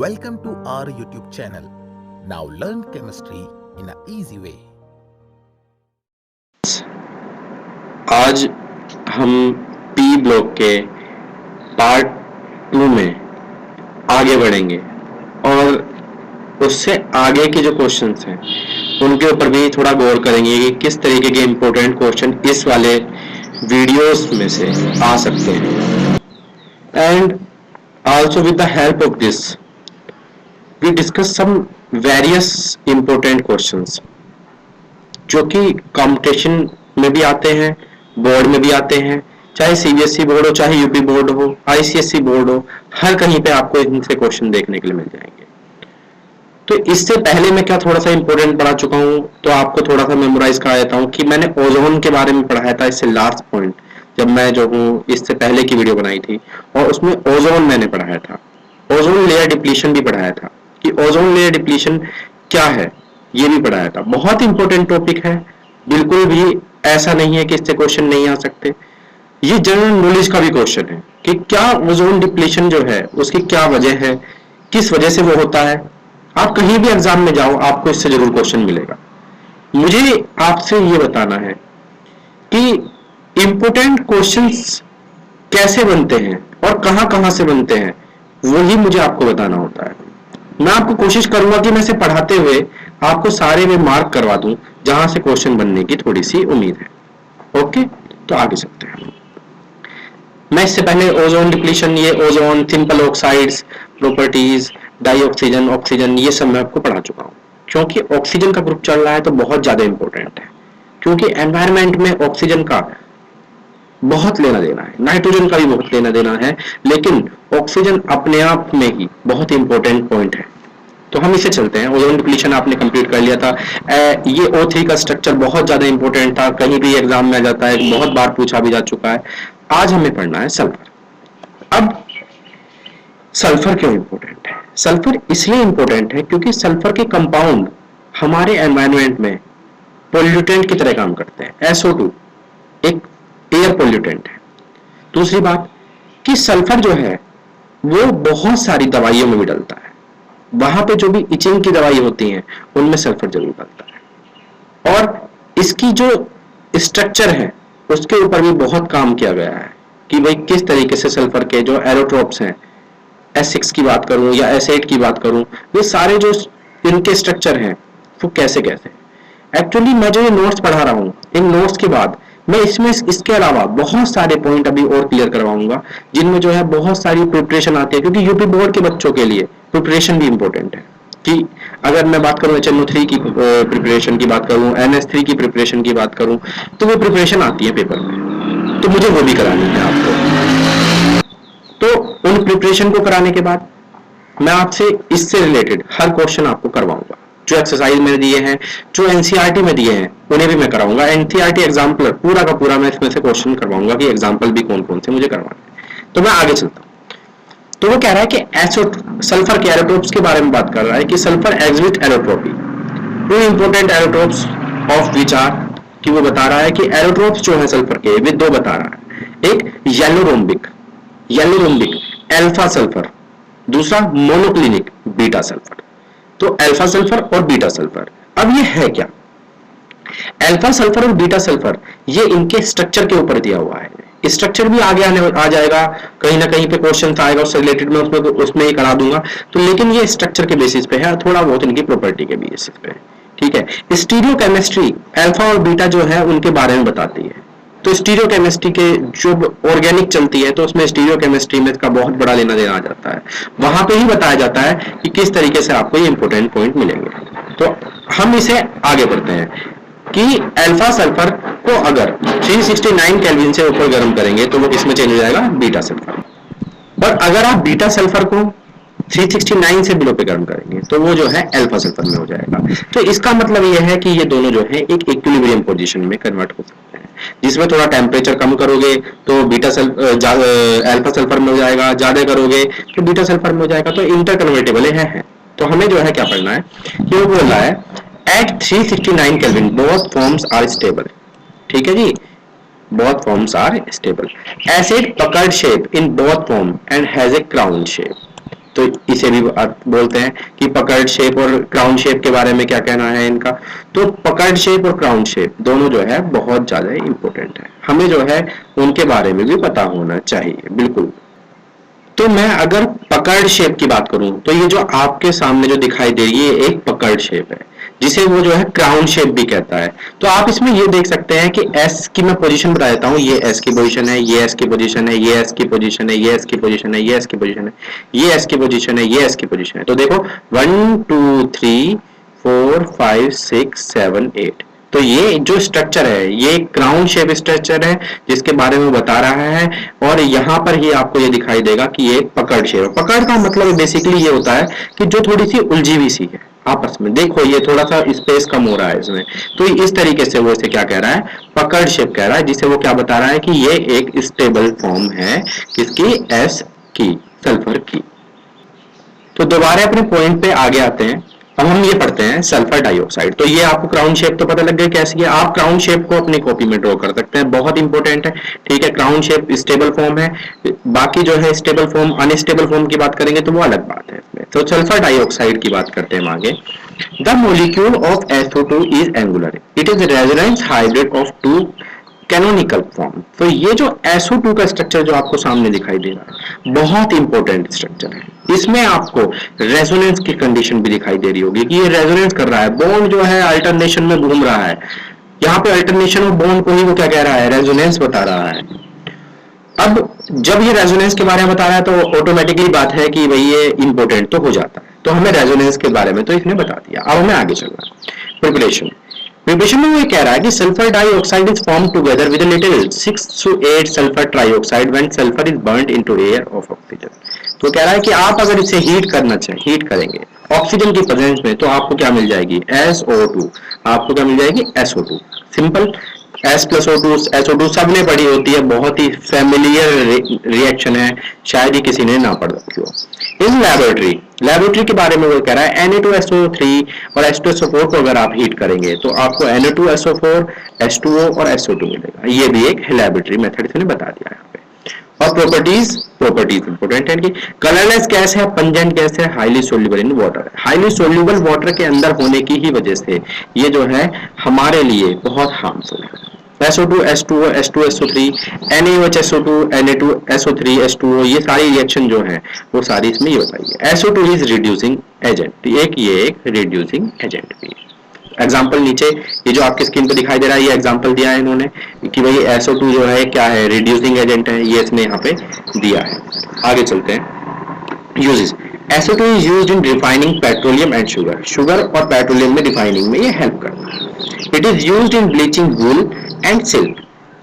Welcome to our YouTube channel. Now learn chemistry in an easy way. आज हम P block के part 2 में आगे बढ़ेंगे और उससे आगे के जो क्वेश्चंस हैं उनके ऊपर भी थोड़ा गौर करेंगे कि किस तरीके के इम्पोर्टेंट क्वेश्चन इस वाले वीडियोस में से आ सकते हैं। And also with the help of this we discuss some various important questions जो कि कंपटीशन में भी आते हैं, बोर्ड में भी आते हैं, चाहे सीबीएसई बोर्ड हो, चाहे यूपी बोर्ड हो, आईसीएसई बोर्ड हो, हर कहीं पे आपको इनसे क्वेश्चन देखने के लिए मिल जाएंगे। तो इससे पहले मैं क्या थोड़ा सा इंपॉर्टेंट पढ़ा चुका हूं, तो आपको थोड़ा सा मेमोराइज करा देता हूं कि मैंने ओजोन के बारे में पढ़ाया था इससे लास्ट पॉइंट, जब मैं जो हूँ इससे पहले की वीडियो बनाई थी और उसमें ओजोन मैंने पढ़ाया था। ओजोन लेयर डिप्लीशन भी पढ़ाया था कि ओजोन लेयर डिप्लीशन क्या है, ये भी पढ़ाया था। बहुत इंपॉर्टेंट टॉपिक है, बिल्कुल भी ऐसा नहीं है कि इससे क्वेश्चन नहीं आ सकते। ये जनरल नॉलेज का भी क्वेश्चन है कि क्या ओजोन डिप्लीशन जो है उसकी क्या वजह है, किस वजह से वो होता है। आप कहीं भी एग्जाम में जाओ आपको इससे जरूर क्वेश्चन मिलेगा। मुझे आपसे ये बताना है कि इंपॉर्टेंट क्वेश्चंस कैसे बनते हैं और कहां से बनते हैं, वही मुझे आपको बताना होता है। मैं आपको कोशिश करूंगा कि मैं इसे पढ़ाते हुए आपको सारे में मार्क करवा दूं जहां से क्वेश्चन बनने की थोड़ी सी उम्मीद है। ओके, तो आगे चलते हैं। मैं इससे पहले ओजोन डिप्लीशन, ये ozone, simple oxides, properties, dioxygen, oxygen, ये सब मैं आपको पढ़ा चुका हूं। क्योंकि ऑक्सीजन का ग्रुप चल रहा है तो बहुत ज्यादा इंपॉर्टेंट है, क्योंकि एनवायरमेंट में ऑक्सीजन का बहुत लेना देना है, नाइट्रोजन का भी बहुत लेना देना है, लेकिन ऑक्सीजन अपने आप में ही बहुत इंपॉर्टेंट पॉइंट है। तो हम इसे चलते हैं। ओजोन डिप्लीशन आपने कंप्लीट कर लिया था। ये O3 का स्ट्रक्चर बहुत ज्यादा इंपॉर्टेंट था, कहीं भी एग्जाम में आ जाता है, बहुत बार पूछा भी जा चुका है। आज हमें पढ़ना है सल्फर। अब सल्फर क्यों इंपॉर्टेंट है? सल्फर इसलिए इंपॉर्टेंट है क्योंकि सल्फर के कंपाउंड हमारे एनवायरनमेंट में पोल्यूटेंट की तरह काम करते हैं। SO2 एक एयर पोल्यूटेंट है। दूसरी बात कि सल्फर जो है वो बहुत सारी दवाइयों में भी डलता है। वहां पे जो भी इचिंग की दवाई होती हैं उनमें सल्फर जरूर डलता है। और इसकी जो स्ट्रक्चर है उसके ऊपर भी बहुत काम किया गया है कि भाई किस तरीके से सल्फर के जो एरोट्रोप्स हैं, S6 की बात करूं या S8 की बात करूं, ये सारे जो इनके स्ट्रक्चर हैं वो कैसे कैसे। एक्चुअली मैं जो ये नोट्स पढ़ा रहा हूँ, इन नोट्स के बाद मैं इसमें इसके अलावा बहुत सारे पॉइंट अभी और क्लियर करवाऊंगा जिनमें जो है बहुत सारी प्रिपरेशन आती है, क्योंकि यूपी बोर्ड के बच्चों के लिए प्रिपरेशन भी इंपॉर्टेंट है। कि अगर मैं बात करूं HNO3 की प्रिपरेशन की बात करूं, NH3 की प्रिपरेशन की बात करूं, तो वो प्रिपरेशन आती है पेपर में, तो मुझे वो भी करानी है आपको। तो उन प्रिपरेशन को कराने के बाद मैं आपसे इससे रिलेटेड हर क्वेश्चन आपको करवाऊंगा। जो एक्सरसाइज मैंने दिए हैं, जो एनसीईआरटी में दिए हैं, उन्हें भी मैं कराऊंगा। एनसीईआरटी एग्जाम्पल पूरा का पूरा मैं इसमें से क्वेश्चन करवाऊंगा कि एग्जाम्पल भी कौन कौन से मुझे करवाने हैं। तो मैं आगे चलता हूं। तो वो कह रहा है कि सल्फर के एरोट्रोप्स के बारे में बात कर रहा है कि sulphur exhibit allotropy, two important allotropes of which are, कि वो बता रहा है कि एरोट्रोप्स जो है सल्फर के वे दो बता रहा है। एक येलो रोम्बिक अल्फा सल्फर, दूसरा मोनोक्लिनिक बीटा सल्फर। तो अल्फा सल्फर और बीटा सल्फर, अब ये है क्या? अल्फा सल्फर और बीटा सल्फर ये इनके स्ट्रक्चर के ऊपर दिया हुआ है। स्ट्रक्चर भी आगे आ जाएगा, कहीं ना कहीं पे क्वेश्चन आएगा उससे रिलेटेड, मैं उसमें ही करा दूंगा। तो लेकिन ये स्ट्रक्चर के बेसिस पे है, थोड़ा बहुत इनकी प्रॉपर्टी के बेसिस पे है। ठीक है। स्टीरियो केमिस्ट्री अल्फा और बीटा जो है उनके बारे में बताती है। तो स्टीरियो केमिस्ट्री के जो ऑर्गेनिक चलती है तो उसमें स्टीरियो केमिस्ट्री में इसका बहुत बड़ा लेना देना आ जाता है। वहां पे ही बताया जाता है कि किस तरीके से आपको ये इंपॉर्टेंट पॉइंट मिलेंगे। तो हम इसे आगे बढ़ते हैं कि अल्फा सल्फर को अगर 369 केल्विन से ऊपर गर्म करेंगे तो वो किसमें चेंज हो जाएगा? Beta sulphur. और अगर आप बीटा सल्फर को 369 से बिलो पे गर्म करेंगे तो वो जो है अल्फा सल्फर में हो जाएगा। तो इसका मतलब यह है कि ये दोनों जो है एक इक्विलिब्रियम पोजीशन में कन्वर्ट हो सकते हैं, जिसमें थोड़ा टेम्परेचर कम करोगे तो अल्फा सल्फर में हो जाएगा, ज्यादा करोगे तो बीटा सल्फर में हो जाएगा। तो इंटर कन्वर्टेबल है। तो हमें जो है क्या पढ़ना है कि वो बोल रहा है at 369 kelvin both forms are stable. ठीक है जी, both forms are stable. Acid puckered shape in both form and has a crown shape. तो तो इसे भी बोलते हैं कि पकड़ शेप और क्राउन शेप के बारे में क्या कहना है इनका। तो पकड़ शेप और क्राउन शेप दोनों जो है बहुत ज्यादा इंपॉर्टेंट है, हमें जो है उनके बारे में भी पता होना चाहिए बिल्कुल। तो मैं अगर पकड़ शेप की बात करूं तो ये जो आपके सामने जो दिखाई दे रही है एक पकड़ शेप है, जिसे वो जो है क्राउन शेप भी कहता है। तो आप इसमें ये देख सकते हैं कि एस की मैं पोजीशन बता देता हूं, ये एस की पोजीशन है, ये एस की पोजीशन है, ये एस की पोजीशन है, ये एस की पोजीशन है, ये एस की पोजीशन है, ये एस की पोजीशन है, ये एस की पोजीशन है। तो देखो 1 2 3 4 5 6 7 8, तो ये जो स्ट्रक्चर है ये क्राउन शेप स्ट्रक्चर है जिसके बारे में बता रहा है। और यहाँ पर ही आपको ये दिखाई देगा कि ये पकड़ शेप है। पकड़ का मतलब बेसिकली ये होता है कि जो थोड़ी सी उलझी हुई सी है आपस में, देखो ये थोड़ा सा स्पेस कम हो रहा है इसमें, तो इस तरीके से वो इसे क्या कह रहा है, पकड़ शेप कह रहा है, जिसे वो क्या बता रहा है कि ये एक स्टेबल फॉर्म है किसकी, एस की, सल्फर की। तो दोबारा अपने पॉइंट पे आगे आते हैं। अब हम ये पढ़ते हैं सल्फर डाइऑक्साइड। तो ये आपको क्राउन शेप तो पता लग गया कैसी है, आप क्राउन शेप को अपनी कॉपी में ड्रॉ कर सकते हैं, बहुत इंपॉर्टेंट है। ठीक है, क्राउन शेप स्टेबल फॉर्म है, बाकी जो है स्टेबल फॉर्म अनस्टेबल फॉर्म की बात करेंगे तो वो अलग बात है इसमें। तो सल्फर डाइऑक्साइड की बात करते हैं हम आगे। The molecule of SO2 is angular, it is resonance hybrid of two canonical form. तो ये जो SO2 का स्ट्रक्चर जो आपको सामने दिखाई दे रहा है बहुत इंपॉर्टेंट स्ट्रक्चर है। इसमें आपको रेजोनेंस की कंडीशन भी दिखाई दे रही होगी कि ये रेजोनेंस कर रहा है, बॉन्ड जो है अल्टरनेशन में घूम रहा है। यहाँ पे अल्टरनेशन ऑफ बॉन्ड को ही वो क्या कह रहा है, रेजोनेंस बता रहा है। अब जब ये रेजोनेंस के बारे में बता रहा है तो ऑटोमेटिकली बात है कि भाई ये इंपॉर्टेंट तो हो जाता है, तो हमें रेजोनेंस के बारे में तो इसने बता दिया। अब हमें आगे चलना है प्रिपरेशन। प्रिपरेशन में वो ये कह रहा है कि sulphur dioxide is form together with a little 6 to 8 sulphur trioxide when sulphur is burned into air of oxygen. तो कह रहा है कि आप अगर इसे हीट करना चाहें, हीट करेंगे ऑक्सीजन की प्रेजेंस में, तो आपको क्या मिल जाएगी, SO2। आपको क्या मिल जाएगी, SO2। Simple, S plus O2 SO2 सबने पढ़ी होती है, बहुत ही फेमिलियर रिएक्शन है, शायद ही किसी ने ना पढ़ रखी हो। इन लेबोरेटरी के बारे में वो कह रहा है Na2SO3 और H2SO4 को अगर आप हीट करेंगे तो आपको Na2SO4 H2O और SO2 मिलेगा। ये भी एक लेबोरेटरी मेथड इसने बता दिया यहाँ पे। और प्रॉपर्टीज इंपोर्टेंट है कि कलरलेस गैस है, पंजेंट गैस है, highly soluble in water. Highly soluble water के अंदर होने की ही वजह से ये जो है हमारे लिए बहुत हार्मफुल है। SO2 H2O H2SO3 NaOH SO2 Na2SO3 H2O, ये सारी रिएक्शन जो है वो सारी इसमें ये बताइए। SO2 इज रिड्यूसिंग एजेंट, ये एक रिड्यूसिंग एजेंट भी। एग्जाम्पल नीचे ये जो आपकी स्क्रीन पे दिखाई दे रहा है, ये एग्जाम्पल दिया है इन्होंने कि भाई SO2 जो है क्या है, रिड्यूसिंग एजेंट है, ये इसने यहाँ पे दिया है। आगे चलते हैं। Uses, SO2 is used in refining petroleum and sugar और पेट्रोलियम में रिफाइनिंग में ये हेल्प करता है। It is used in bleaching wool and silk.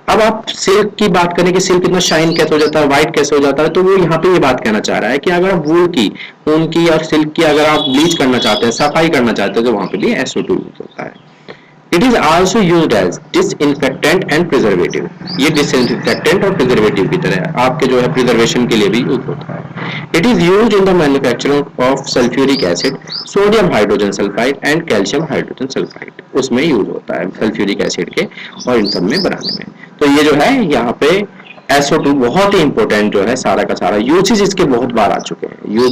अब आप सिल्क की बात करें कि सिल्क इतना शाइन कैसे हो जाता है, व्हाइट कैसे हो जाता है, तो वो यहाँ पे ये बात कहना चाह रहा है कि अगर आप वूल की, ऊन की और सिल्क की अगर आप ब्लीच करना चाहते हैं, सफाई करना चाहते हैं, तो वहां पे भी SO2 यूज होता है। It is also used as disinfectant and preservative. ये डिसइंफेक्टेंट और प्रिजर्वेटिव की तरह आपके जो है प्रिजर्वेशन के लिए भी यूज होता है। It is used in the manufacturing of sulphuric acid, sodium hydrogen sulphide and calcium hydrogen sulphide, उसमें यूज होता है सल्फ्यूरिक एसिड के और इन सब में बनाने में। तो ये जो है यहाँ पे SO2 बहुत ही इंपॉर्टेंट जो है सारा का सारा। यूजेस इसके बहुत बार आ चुके हैं, ये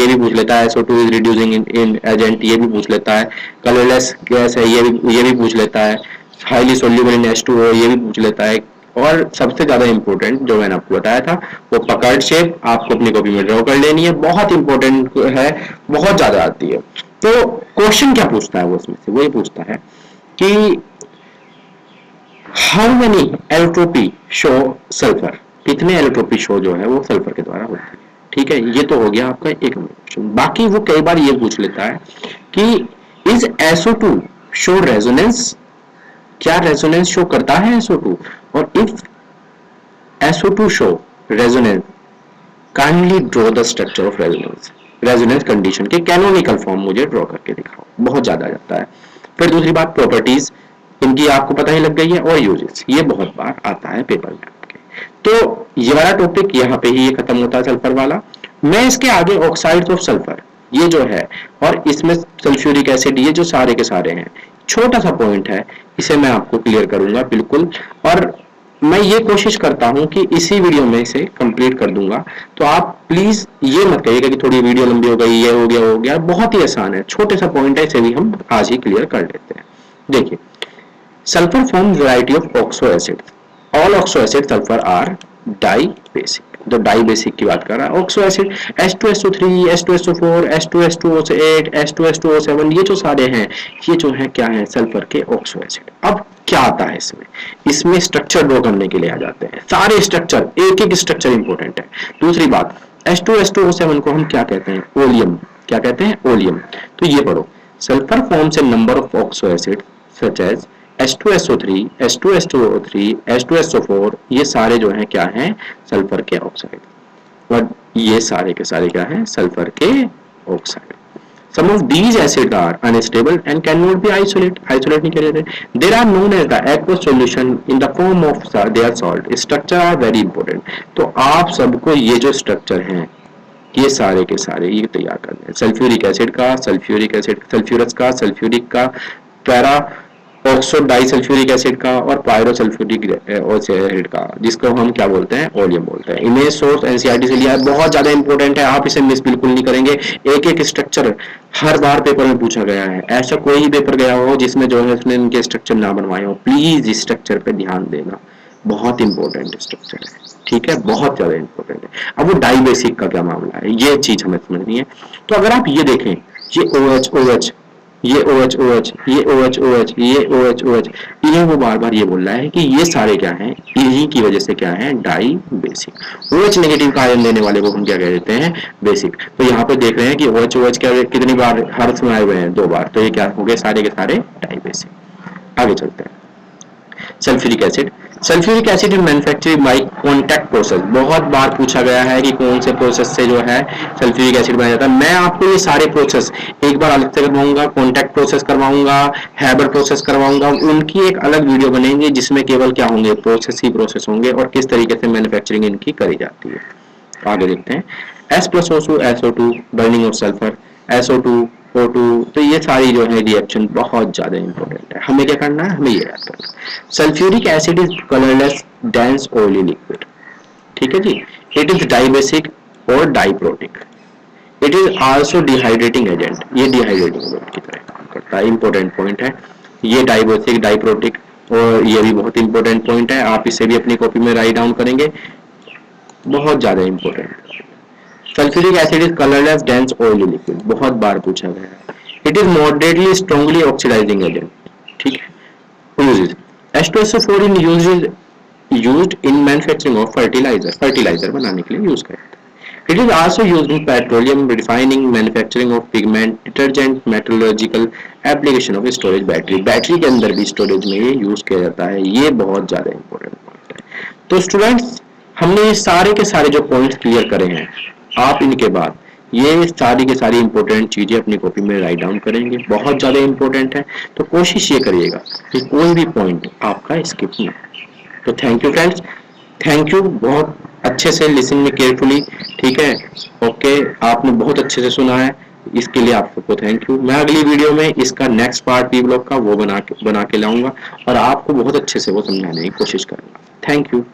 भी पूछ लेता है। SO2 is reducing in agent, ये भी पूछ लेता है। कलरलेस गैस है, ये भी पूछ लेता है। हाईली सोल्यूबल इन H2O, ये भी पूछ लेता है। और सबसे ज्यादा इंपॉर्टेंट जो मैंने आपको बताया था वो पकड़ शेप, आपको अपनी कॉपी में ड्रॉ कर लेनी है, बहुत इंपॉर्टेंट है, बहुत ज्यादा आती है। तो क्वेश्चन क्या पूछता है वो उसमें से, वही पूछता है कि how many allotropy show sulphur, कितने एलोट्रोपी शो जो है वो सल्फर के द्वारा होता है। ठीक है, ये तो हो गया आपका एक क्वेश्चन। बाकी वो कई बार ये पूछ लेता है कि इज SO2 शो रेजोनेंस, क्या रेजोनेंस शो करता है SO2, और if SO2 show resonance kindly draw the structure of resonance condition के कैनोनिकल फॉर्म मुझे ड्रॉ करके दिखाओ। बहुत ज्यादा आ जाता है। फिर दूसरी बात प्रॉपर्टीज, इनकी आपको पता ही लग गई है, और यूजेस, ये बहुत बार आता है पेपर में आपके। तो ये वाला टॉपिक यहाँ पे ही ये खत्म होता है सल्फर वाला। मैं इसके आगे ऑक्साइड्स ऑफ सल्फर ये जो है और इसमें सल्फ्यूरिक एसिड, ये जो सारे के सारे हैं, छोटा सा पॉइंट है, इसे मैं आपको क्लियर करूंगा बिल्कुल। और मैं ये कोशिश करता हूं कि इसी वीडियो में इसे कंप्लीट कर दूंगा, तो आप प्लीज ये मत कहिएगा कि थोड़ी वीडियो लंबी हो गई, ये हो गया वो हो गया। बहुत ही आसान है, छोटे सा पॉइंट है, इसे भी हम आज ही क्लियर कर लेते हैं। देखिए, sulphur form variety of oxo acid. All oxo acid sulphur are dibasic. तो डाई बेसिक की बात कर रहा है oxo acid. H2SO3, H2SO4, H2S2O8, H2S2O7, ये जो सारे हैं, ये जो है क्या है, सल्फर के ऑक्सो एसिड। अब क्या आता है इसमें, इसमें स्ट्रक्चर ड्रॉ करने के लिए आ जाते हैं सारे स्ट्रक्चर, एक एक स्ट्रक्चर इंपॉर्टेंट है। दूसरी बात, H2S2O7 को हम क्या कहते हैं, ओलियम। क्या कहते हैं, ओलियम। तो ये पढ़ो, sulphur forms a number of oxo acid such as H2SO3, H2S2O3, H2SO4, ये सारे जो हैं क्या हैं, सल्फर के ऑक्साइड। और ये सारे के सारे क्या हैं, सल्फर के oxide. Some of these acids are unstable and cannot be isolate नहीं किया जाते। They are known as the aqueous solution in the form of their salt. Structure are very important. तो आप सबको ये जो स्ट्रक्चर हैं, ये सारे के सारे ये तैयार करने हैं। सल्फ्यूरिक एसिड का, सल्फ्यूरिक एसिड, सल्फ्यूरस का, सल्फ्यूरिक का, para oxo di sulphuric acid का, और पायरोसल्फ्यूरिक एसिड का, जिसको हम क्या बोलते हैं, ओलियम बोलते हैं। इमेज सोर्स एनसीईआरटी से लिया है, बहुत ज्यादा इंपॉर्टेंट है, आप इसे मिस बिल्कुल नहीं करेंगे। एक एक स्ट्रक्चर हर बार पेपर में पूछा गया है। ऐसा कोई ही पेपर गया हो जिसमें जो है उसने इनके स्ट्रक्चर ना बनवाए हो, प्लीज इस स्ट्रक्चर पे ध्यान देना, बहुत इंपॉर्टेंट स्ट्रक्चर है, ठीक है, बहुत ज्यादा इंपॉर्टेंट है। अब वो डाई बेसिक का क्या मामला है, ये चीज हमें समझनी है। तो अगर आप ये देखें, ये OH OH, ये OH OH, ये OH OH, ये OH OH, इन्हें वो बार बार ये बोल रहा है कि ये सारे क्या हैं, इन्हीं की वजह से क्या है, डाई बेसिक। OH नेगेटिव का आयन देने वाले को हम क्या कह देते हैं, बेसिक। तो यहाँ पे देख रहे हैं कि OH OH क्या कितनी बार हर समय आए हुए हैं, 2 बार, तो ये क्या हो गए, सारे के सारे डाई बेसिक। आगे चलते हैं, sulphuric acid. Sulphuric acid in manufacturing bye contact process, बहुत बार पूछा गया है कि कौन से प्रोसेस से जो है सल्फ्यूरिक एसिड बनाया जाता है। मैं आपको ये सारे प्रोसेस एक बार अलग से करवाऊंगा, कॉन्टैक्ट प्रोसेस करवाऊंगा, हैबर प्रोसेस करवाऊंगा, उनकी एक अलग वीडियो बनेगी जिसमें केवल क्या होंगे, प्रोसेस ही प्रोसेस होंगे और किस तरीके से मैन्युफैक्चरिंग इनकी करी जाती है। आगे देखते हैं, S+O2 SO2, burning of sulphur, SO2 O2, तो ये सारी जो है रिएक्शन बहुत ज्यादा इंपॉर्टेंट है। हमें क्या करना है, हमें ये याद करना है। Sulphuric acid is colourless dense oily liquid, ठीक है जी। इट इज डाइबेसिक और diprotic. It is also dehydrating agent, ये डिहाइड्रेटिंग एजेंट की तरह काम करता है, इंपॉर्टेंट पॉइंट है ये। डाइबेसिक, डाइप्रोटिक, और ये भी बहुत इंपॉर्टेंट पॉइंट है, आप इसे भी अपनी कॉपी में राइट डाउन करेंगे, बहुत ज्यादा important. Sulphuric acid is colourless dense oily liquid, बहुत बार पूछा गया है। It is moderately strongly oxidising agent, ठीक है। Uses, H2SO4 in used in manufacturing of fertiliser, fertiliser बनाने के लिए यूज करते हैं। It is also used in petroleum refining, manufacturing of pigment, detergent, metallurgical application of storage, battery, battery के अंदर भी स्टोरेज में ये यूज किया जाता है। ये बहुत ज्यादा इंपॉर्टेंट पॉइंट है। तो स्टूडेंट्स, हमने ये सारे के सारे जो पॉइंट्स क्लियर करे हैं, आप इनके बाद ये सारी के सारी इंपॉर्टेंट चीजें अपनी कॉपी में राइट डाउन करेंगे, बहुत ज्यादा इंपॉर्टेंट है। तो कोशिश ये करिएगा कि कोई भी पॉइंट आपका स्किप ना हो। तो thank you friends, thank you, बहुत अच्छे से लिसन में केयरफुली, ठीक है, ओके, आपने बहुत अच्छे से सुना है, इसके लिए आप सबको थैंक यू। मैं अगली वीडियो में इसका नेक्स्ट पार्ट पी ब्लॉक का वो बना के लाऊंगा और आपको बहुत अच्छे से वो समझाने की कोशिश करूंगा। Thank you.